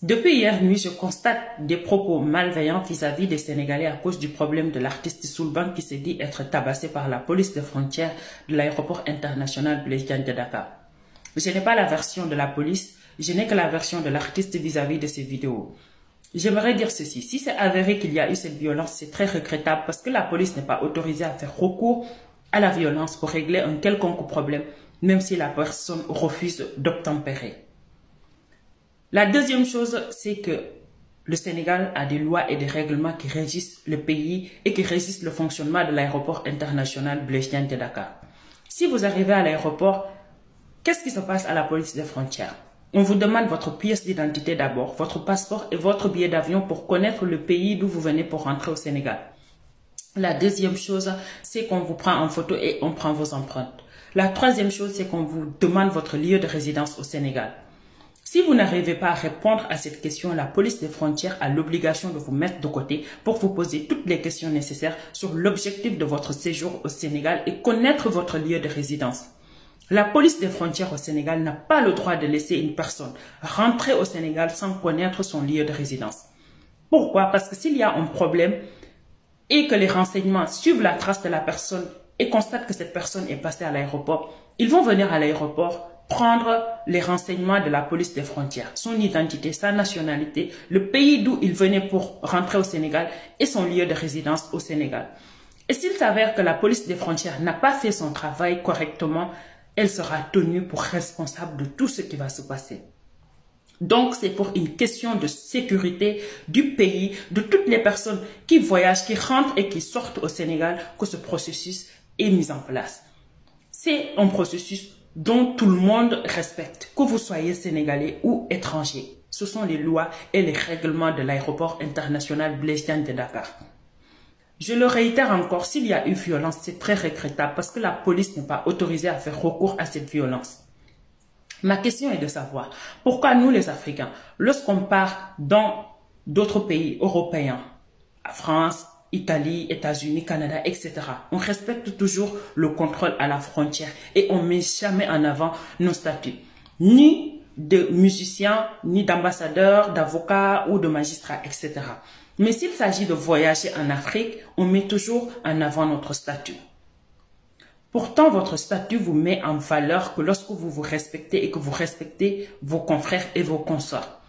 Depuis hier nuit, je constate des propos malveillants vis-à-vis des Sénégalais à cause du problème de l'artiste Soulban qui s'est dit être tabassé par la police des frontières de l'aéroport international Blaise Diagne de Dakar. Je n'ai pas la version de la police, je n'ai que la version de l'artiste vis-à-vis de ces vidéos. J'aimerais dire ceci, si c'est avéré qu'il y a eu cette violence, c'est très regrettable parce que la police n'est pas autorisée à faire recours à la violence pour régler un quelconque problème, même si la personne refuse d'obtempérer. La deuxième chose, c'est que le Sénégal a des lois et des règlements qui régissent le pays et qui régissent le fonctionnement de l'aéroport international Blaise Diagne de Dakar. Si vous arrivez à l'aéroport, qu'est-ce qui se passe à la police des frontières? On vous demande votre pièce d'identité d'abord, votre passeport et votre billet d'avion pour connaître le pays d'où vous venez pour rentrer au Sénégal. La deuxième chose, c'est qu'on vous prend en photo et on prend vos empreintes. La troisième chose, c'est qu'on vous demande votre lieu de résidence au Sénégal. Si vous n'arrivez pas à répondre à cette question, la police des frontières a l'obligation de vous mettre de côté pour vous poser toutes les questions nécessaires sur l'objectif de votre séjour au Sénégal et connaître votre lieu de résidence. La police des frontières au Sénégal n'a pas le droit de laisser une personne rentrer au Sénégal sans connaître son lieu de résidence. Pourquoi? Parce que s'il y a un problème et que les renseignements suivent la trace de la personne et constatent que cette personne est passée à l'aéroport, ils vont venir à l'aéroport prendre les renseignements de la police des frontières, son identité, sa nationalité, le pays d'où il venait pour rentrer au Sénégal et son lieu de résidence au Sénégal. Et s'il s'avère que la police des frontières n'a pas fait son travail correctement, elle sera tenue pour responsable de tout ce qui va se passer. Donc, c'est pour une question de sécurité du pays, de toutes les personnes qui voyagent, qui rentrent et qui sortent au Sénégal que ce processus est mis en place. C'est un processus dont tout le monde respecte, que vous soyez sénégalais ou étranger. Ce sont les lois et les règlements de l'aéroport international Blaise Diagne de Dakar. Je le réitère encore, s'il y a eu violence, c'est très regrettable parce que la police n'est pas autorisée à faire recours à cette violence. Ma question est de savoir pourquoi nous les Africains, lorsqu'on part dans d'autres pays européens, France, Italie, États-Unis, Canada, etc. on respecte toujours le contrôle à la frontière et on ne met jamais en avant nos statuts, ni de musiciens, ni d'ambassadeurs, d'avocats ou de magistrats, etc. Mais s'il s'agit de voyager en Afrique, on met toujours en avant notre statut. Pourtant, votre statut vous met en valeur que lorsque vous vous respectez et que vous respectez vos confrères et vos consorts.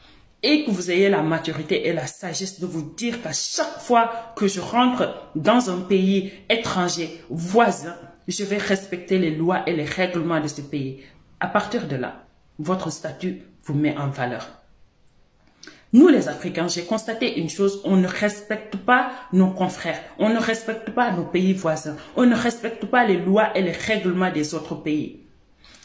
Et que vous ayez la maturité et la sagesse de vous dire qu'à chaque fois que je rentre dans un pays étranger, voisin, je vais respecter les lois et les règlements de ce pays. À partir de là, votre statut vous met en valeur. Nous les Africains, j'ai constaté une chose, on ne respecte pas nos confrères, on ne respecte pas nos pays voisins, on ne respecte pas les lois et les règlements des autres pays.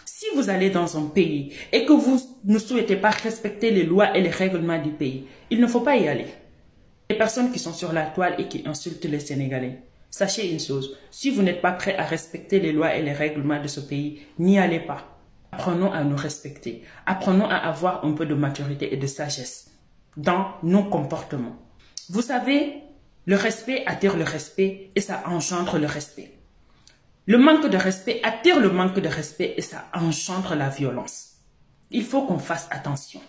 Si vous allez dans un pays et que vous ne souhaitez pas respecter les lois et les règlements du pays, il ne faut pas y aller. Les personnes qui sont sur la toile et qui insultent les Sénégalais, sachez une chose, si vous n'êtes pas prêt à respecter les lois et les règlements de ce pays, n'y allez pas. Apprenons à nous respecter, apprenons à avoir un peu de maturité et de sagesse dans nos comportements. Vous savez, le respect attire le respect et ça engendre le respect. Le manque de respect attire le manque de respect et ça engendre la violence. Il faut qu'on fasse attention.